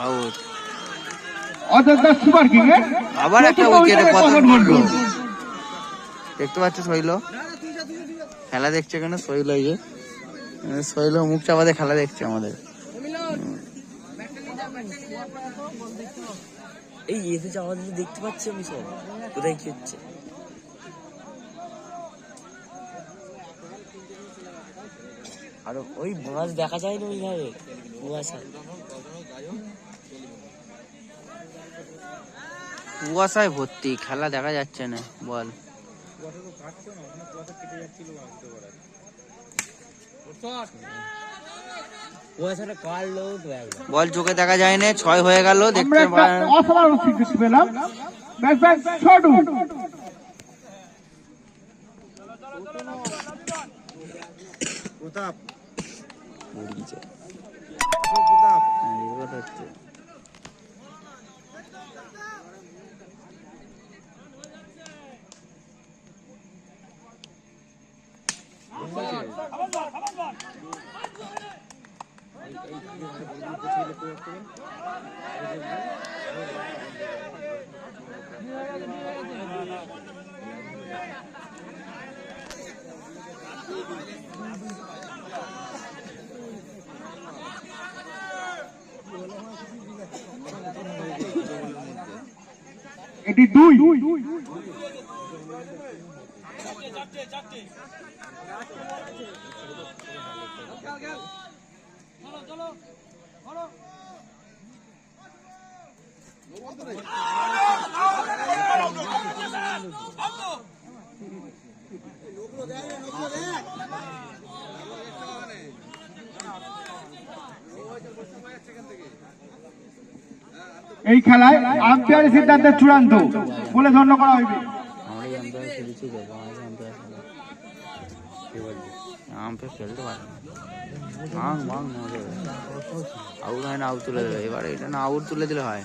Out. Ayodhya super king এর আবার একটা উইকেটে পতন ঘটলো। দেখতে পাচ্ছ শৈল খেলা দেখছে কেন? শৈল শৈল মুখ চাপাতে খেলা দেখছে আমাদের। এই এসে যাওয়া দেখতে পাচ্ছি আমি সব কোথায় কি হচ্ছে। আর ওই মাছ দেখা যায় না ওইভাবে কুয়াশায় ভর্তি, খেলা দেখা যাচ্ছে না। বল বল চোখে দেখা যায় না, 6 হয়ে গেল। দেখতে অসাধারণ সিরিজ পেলাম। ব্যাটসম্যান ছোটু প্রতাপ এটি 2। এই খেলায় আম্পায়ারের সিদ্ধান্তে চূড়ান্ত বলে গণ্য করা হইবে। আম্পায়ার খেলতে পারে আউট হয় না, আউট তুলে দেবে। এবারে এটা না আউট তুলে দিলে হয়।